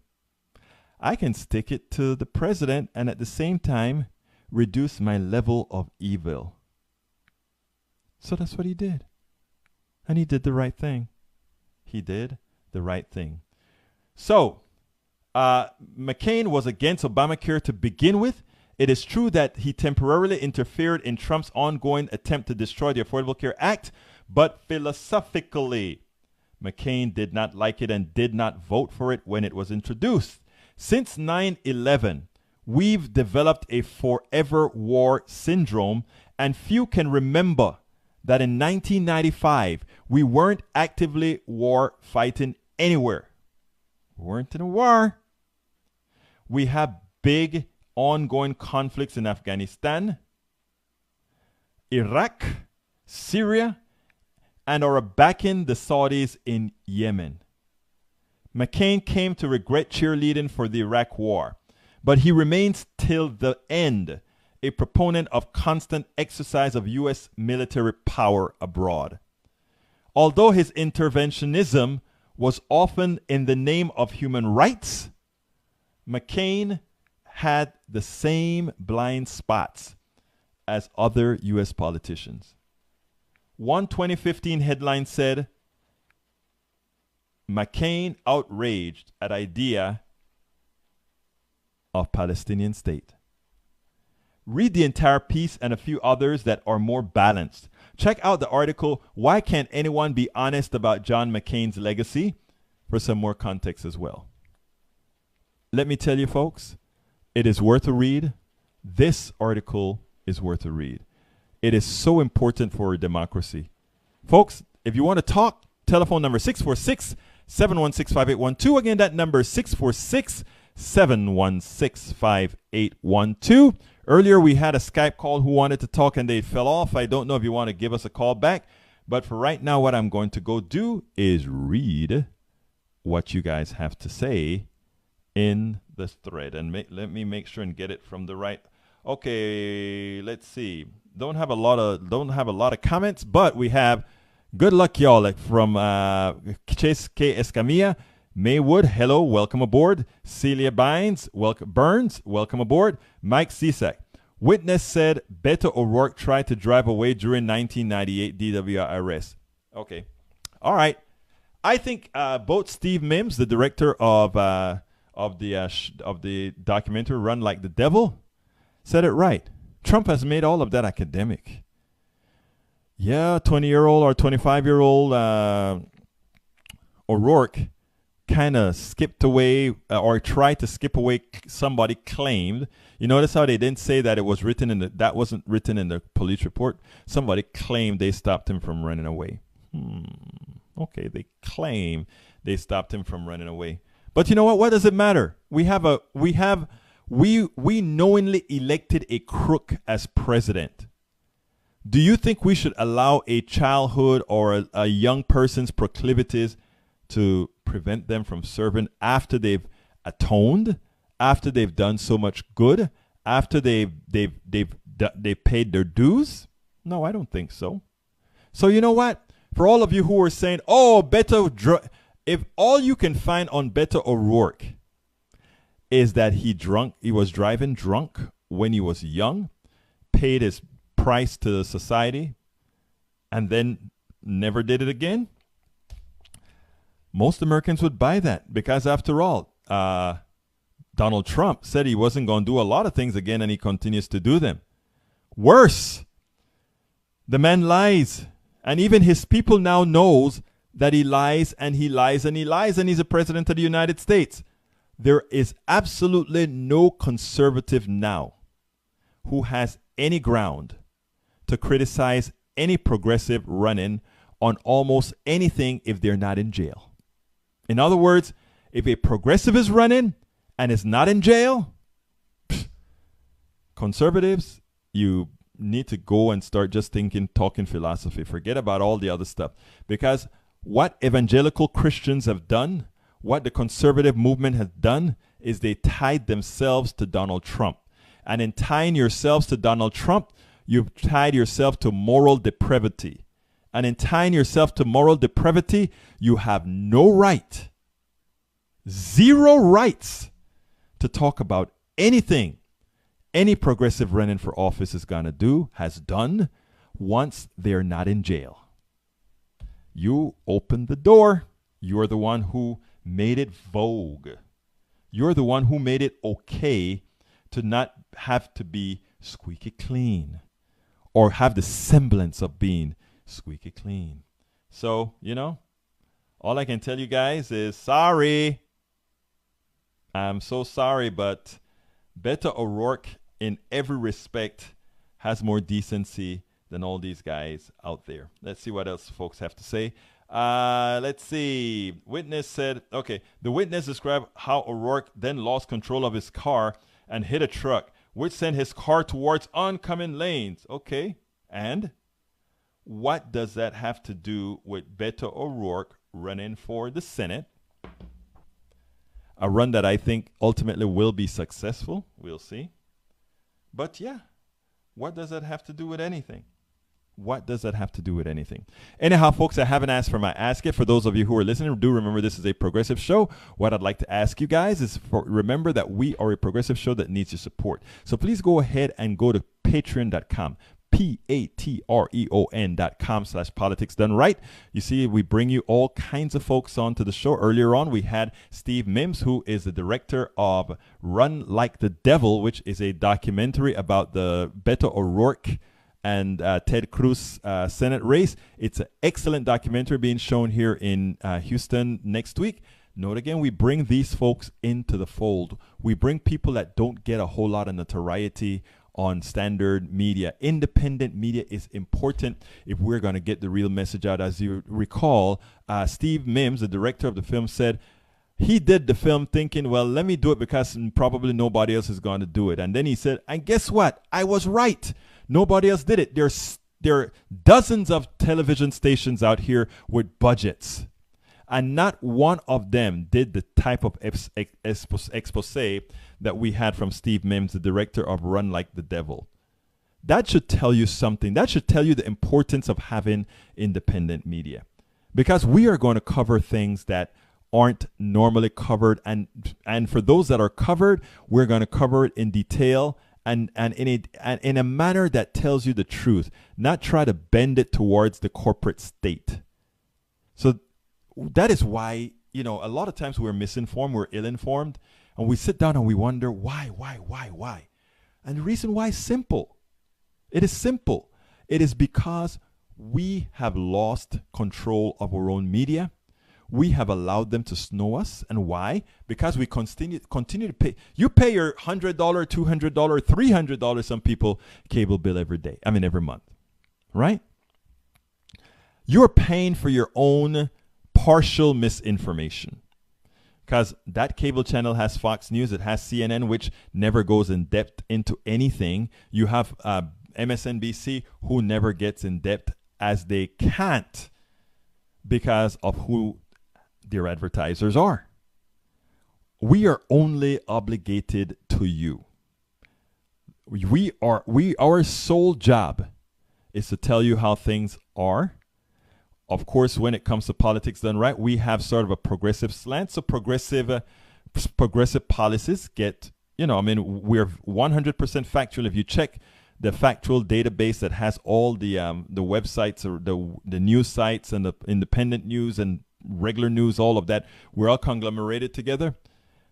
I can stick it to the president and at the same time reduce my level of evil. So that's what he did. And he did the right thing. He did the right thing. So, McCain was against Obamacare to begin with. It is true that he temporarily interfered in Trump's ongoing attempt to destroy the Affordable Care Act, but philosophically, McCain did not like it and did not vote for it when it was introduced. Since 9/11, we've developed a forever war syndrome, and few can remember that in 1995 we weren't actively war fighting anywhere. We weren't in a war. We have big ongoing conflicts in Afghanistan, Iraq, Syria, and are backing the Saudis in Yemen. McCain came to regret cheerleading for the Iraq war, but he remains till the end a proponent of constant exercise of U.S. military power abroad. Although his interventionism was often in the name of human rights, McCain had the same blind spots as other U.S. politicians. One 2015 headline said, McCain outraged at idea of Palestinian state. Read the entire piece and a few others that are more balanced. Check out the article, Why Can't Anyone Be Honest About John McCain's Legacy, for some more context as well. Let me tell you, folks, it is worth a read. This article is worth a read. It is so important for a democracy. Folks, if you want to talk, telephone number 646-716-5812. Again, that number is 646-716-5812. Earlier, we had a Skype call who wanted to talk and they fell off. I don't know if you want to give us a call back. But for right now, what I'm going to go do is read what you guys have to say in this thread. And let me make sure and get it from the right. Okay, let's see. Don't have a lot of comments, but we have good luck, y'all, like from Chase K. Escamilla. Maywood, hello, welcome aboard. Celia Burns, welcome aboard. Mike Cisak. Witness said Beto O'Rourke tried to drive away during 1998 DWI arrest. Okay. All right. I think both Steve Mims, the director of the documentary Run Like the Devil, said it right. Trump has made all of that academic. Yeah, 20-year-old or 25-year-old O'Rourke kind of skipped away or tried to skip away. Somebody claimed. You notice how they didn't say that it was written in that wasn't written in the police report. Somebody claimed they stopped him from running away. Okay, they claim they stopped him from running away. But you know what? What does it matter? We knowingly elected a crook as president. Do you think we should allow a childhood or a young person's proclivities to prevent them from serving after they've atoned, after they've done so much good, after they've paid their dues? No, I don't think so. So you know what? For all of you who are saying, "Oh, if all you can find on Beto O'Rourke is that he was driving drunk when he was young, paid his price to society, and then never did it again," most Americans would buy that, because after all, Donald Trump said he wasn't going to do a lot of things again, and he continues to do them. Worse, the man lies, and even his people now knows that he lies and he lies and he lies, and he's a president of the United States. There is absolutely no conservative now who has any ground to criticize any progressive running on almost anything if they're not in jail. In other words, if a progressive is running and is not in jail, conservatives, you need to go and start just talking philosophy. Forget about all the other stuff. Because what evangelical Christians have done, what the conservative movement has done, is they tied themselves to Donald Trump. And in tying yourselves to Donald Trump, you've tied yourself to moral depravity. And in tying yourself to moral depravity, you have no right, zero rights, to talk about anything any progressive running for office is going to do, has done, once they're not in jail. You opened the door. You're the one who made it vogue. You're the one who made it okay to not have to be squeaky clean or have the semblance of being squeaky clean. So, all I can tell you guys is sorry. I'm so sorry, but Beto O'Rourke in every respect has more decency than all these guys out there. Let's see what else folks have to say. Let's see. Witness said, okay, the witness described how O'Rourke then lost control of his car and hit a truck, which sent his car towards oncoming lanes. Okay, and what does that have to do with Beto O'Rourke running for the Senate? A run that I think ultimately will be successful. We'll see. But yeah, what does that have to do with anything? What does that have to do with anything? Anyhow, folks, I haven't asked for my Ask It. For those of you who are listening, do remember this is a progressive show. What I'd like to ask you guys is remember that we are a progressive show that needs your support. So please go ahead and go to patreon.com. patreon.com/politics done right. You see, we bring you all kinds of folks onto the show. Earlier on, we had Steve Mims, who is the director of Run Like the Devil, which is a documentary about the Beto O'Rourke and Ted Cruz Senate race. It's an excellent documentary being shown here in Houston next week. Note again, we bring these folks into the fold. We bring people that don't get a whole lot of notoriety on standard media. Independent media is important if we're going to get the real message out. As you recall, Steve Mims, the director of the film, said he did the film thinking, well, let me do it because probably nobody else is going to do it. And then he said, and guess what? I was right. Nobody else did it. There are dozens of television stations out here with budgets, and not one of them did the type of expose that we had from Steve Mims, the director of Run Like the Devil. That should tell you something. That should tell you the importance of having independent media, because we are going to cover things that aren't normally covered, and for those that are covered, we're going to cover it in detail and in a manner that tells you the truth, not try to bend it towards the corporate state. So that is why, a lot of times we're misinformed, we're ill-informed, and we sit down and we wonder why. And the reason why is simple. It is simple. It is because we have lost control of our own media. We have allowed them to snow us. And why? Because we continue to pay. You pay your $100, $200, $300, some people, cable bill every month, right? You're paying for your own partial misinformation, because that cable channel has Fox News, it has CNN, which never goes in depth into anything. You have MSNBC, who never gets in depth, as they can't, because of who their advertisers are. We are only obligated to you. Our sole job is to tell you how things are. Of course, when it comes to politics done right, we have sort of a progressive slant. So progressive policies get, we're 100% factual. If you check the factual database that has all the websites or the news sites and the independent news and regular news, all of that, we're all conglomerated together.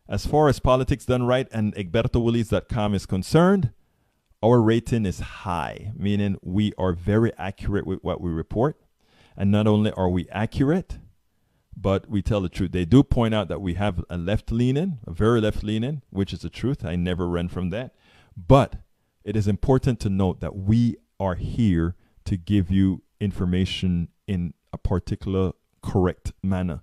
As far as politics done right and EgbertoWillies.com is concerned, our rating is high, meaning we are very accurate with what we report. And not only are we accurate, but we tell the truth. They do point out that we have a very left-leaning, which is the truth. I never ran from that. But it is important to note that we are here to give you information in a particular correct manner.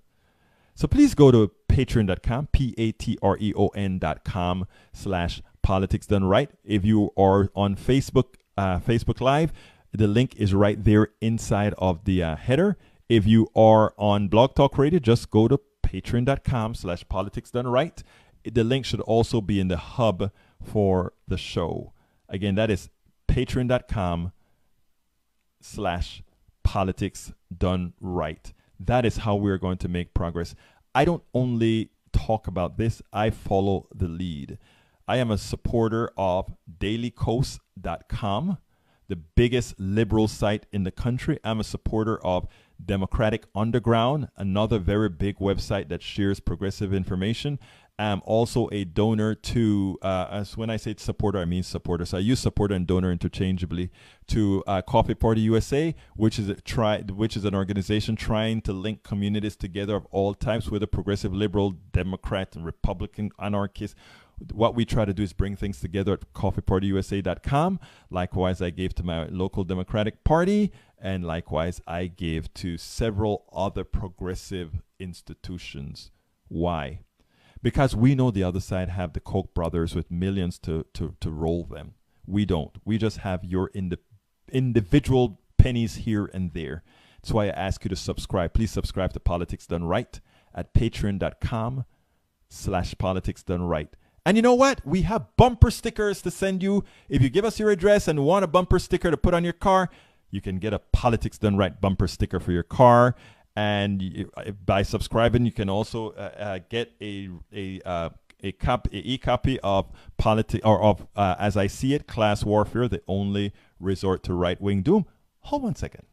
So please go to patreon.com, patreon.com/politics done right. If you are on Facebook Live, the link is right there inside of the header. If you are on Blog Talk Radio, just go to patreon.com/politics done right. The link should also be in the hub for the show. Again, that is patreon.com/politics done right. That is how we're going to make progress. I don't only talk about this, I follow the lead. I am a supporter of dailycoast.com, the biggest liberal site in the country. I'm a supporter of Democratic Underground, another very big website that shares progressive information. I'm also a donor to, as when I say supporter, I mean supporter. So I use supporter and donor interchangeably to Coffee Party USA, which is an organization trying to link communities together of all types, whether progressive, liberal, Democrat, and Republican, anarchist. What we try to do is bring things together at coffeepartyusa.com. Likewise, I gave to my local Democratic Party, and likewise, I gave to several other progressive institutions. Why? Because we know the other side have the Koch brothers with millions to roll them. We don't. We just have your individual pennies here and there. That's why I ask you to subscribe. Please subscribe to Politics Done Right at patreon.com/Politics Done Right. And you know what? We have bumper stickers to send you. If you give us your address and want a bumper sticker to put on your car, you can get a Politics Done Right bumper sticker for your car. And by subscribing, you can also get a e-copy of As I See It, Class Warfare, the only resort to right-wing doom. Hold one second.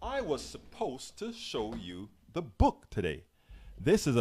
I was supposed to show you the book today. This is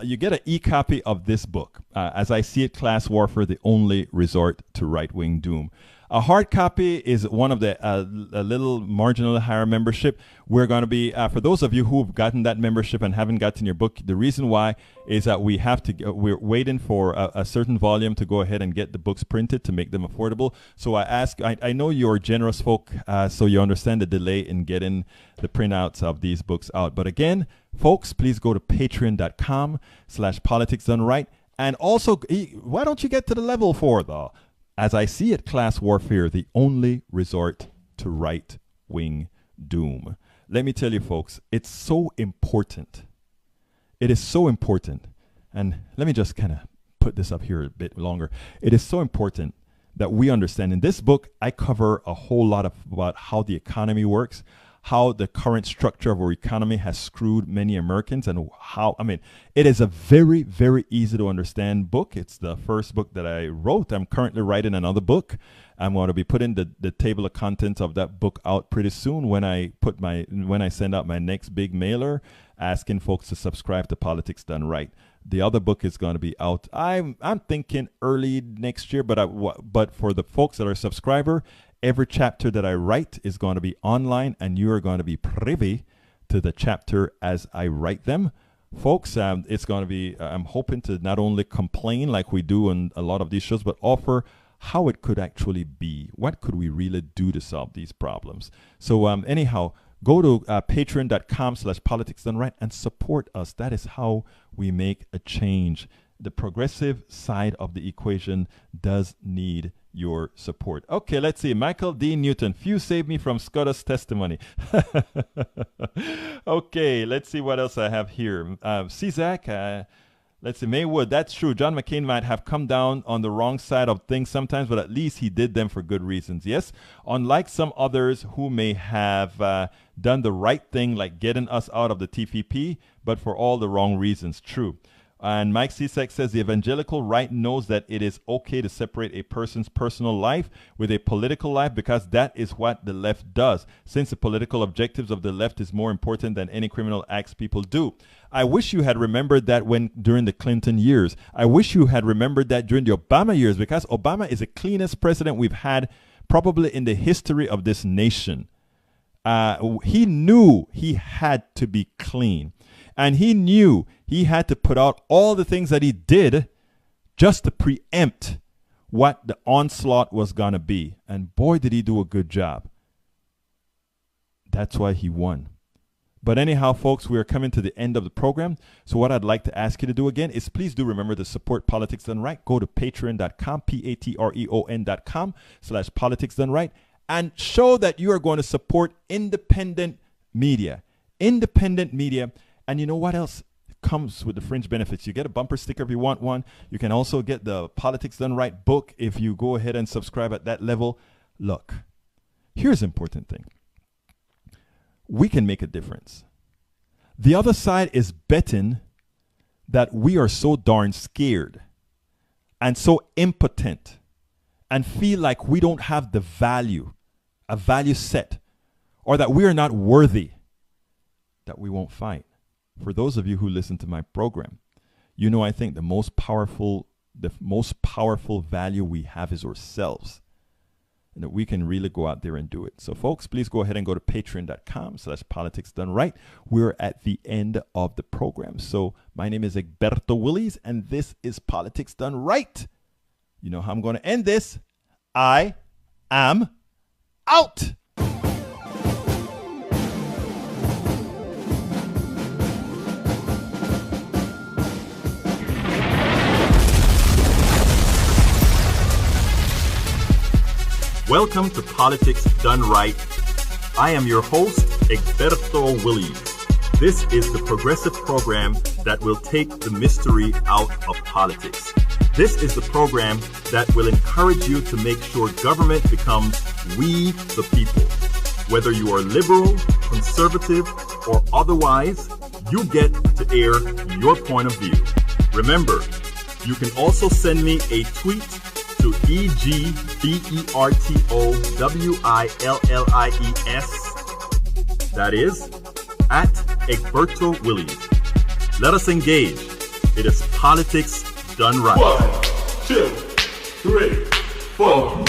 you get an e-copy of this book, As I See It, Class Warfare, the only resort to right-wing doom. A hard copy is one of the a little marginal higher membership. We're going to be, for those of you who've gotten that membership and haven't gotten your book, the reason why is that we're waiting for a certain volume to go ahead and get the books printed to make them affordable. So I know you're generous folk, so you understand the delay in getting the printouts of these books out. But again, folks, please go to patreon.com/Politics Done Right. And also, why don't you get to the level 4, though? As I See It, Class Warfare, the only resort to right-wing doom. Let me tell you, folks, it's so important. It is so important. And let me just kind of put this up here a bit longer. It is so important that we understand. In this book, I cover a whole lot about how the economy works, how the current structure of our economy has screwed many Americans, and how, it is a very, very easy to understand book. It's the first book that I wrote. I'm currently writing another book. I'm going to be putting the table of contents of that book out pretty soon when I send out my next big mailer asking folks to subscribe to Politics Done Right. The other book is going to be out. I'm thinking early next year, but for the folks that are subscriber, every chapter that I write is going to be online, and you are going to be privy to the chapter as I write them. Folks, it's going to be, I'm hoping to not only complain like we do on a lot of these shows, but offer how it could actually be. What could we really do to solve these problems? So anyhow, go to patreon.com/Politics Done Right and support us. That is how we make a change. The progressive side of the equation does need your support. Okay, let's see. Michael D. Newton. Few saved me from Scotta's testimony. Okay, let's see what else I have here. Zach, let's see. Maywood, that's true. John McCain might have come down on the wrong side of things sometimes, but at least he did them for good reasons. Yes, unlike some others who may have done the right thing, like getting us out of the TPP, but for all the wrong reasons. True. And Mike Cesek says the evangelical right knows that it is okay to separate a person's personal life with a political life because that is what the left does, since the political objectives of the left is more important than any criminal acts people do. I wish you had remembered that during the Clinton years. I wish you had remembered that during the Obama years, because Obama is the cleanest president we've had probably in the history of this nation. He knew he had to be clean. And he knew he had to put out all the things that he did just to preempt what the onslaught was going to be. And boy, did he do a good job. That's why he won. But anyhow, folks, we are coming to the end of the program. So what I'd like to ask you to do again is please do remember to support Politics Done Right. Go to patreon.com, patreon.com/Politics Done Right, and show that you are going to support independent media. Independent media. And you know what else comes with the fringe benefits? You get a bumper sticker if you want one. You can also get the Politics Done Right book if you go ahead and subscribe at that level. Look, here's the important thing. We can make a difference. The other side is betting that we are so darn scared and so impotent and feel like we don't have the value, a value set, or that we are not worthy that we won't fight. For those of you who listen to my program, you know I think the most powerful value we have is ourselves, and that we can really go out there and do it. So folks, please go ahead and go to patreon.com/politicsdoneright. We're at the end of the program. So my name is Egberto Willies, and this is Politics Done Right. You know how I'm going to end this. I am out. Welcome to Politics Done Right. I am your host, Egberto Willies. This is the progressive program that will take the mystery out of politics. This is the program that will encourage you to make sure government becomes we the people. Whether you are liberal, conservative, or otherwise, you get to air your point of view. Remember, you can also send me a tweet to EGBERTOWILLIES. That is at Egberto Willies. Let us engage. It is politics done right. 1, 2, 3, 4.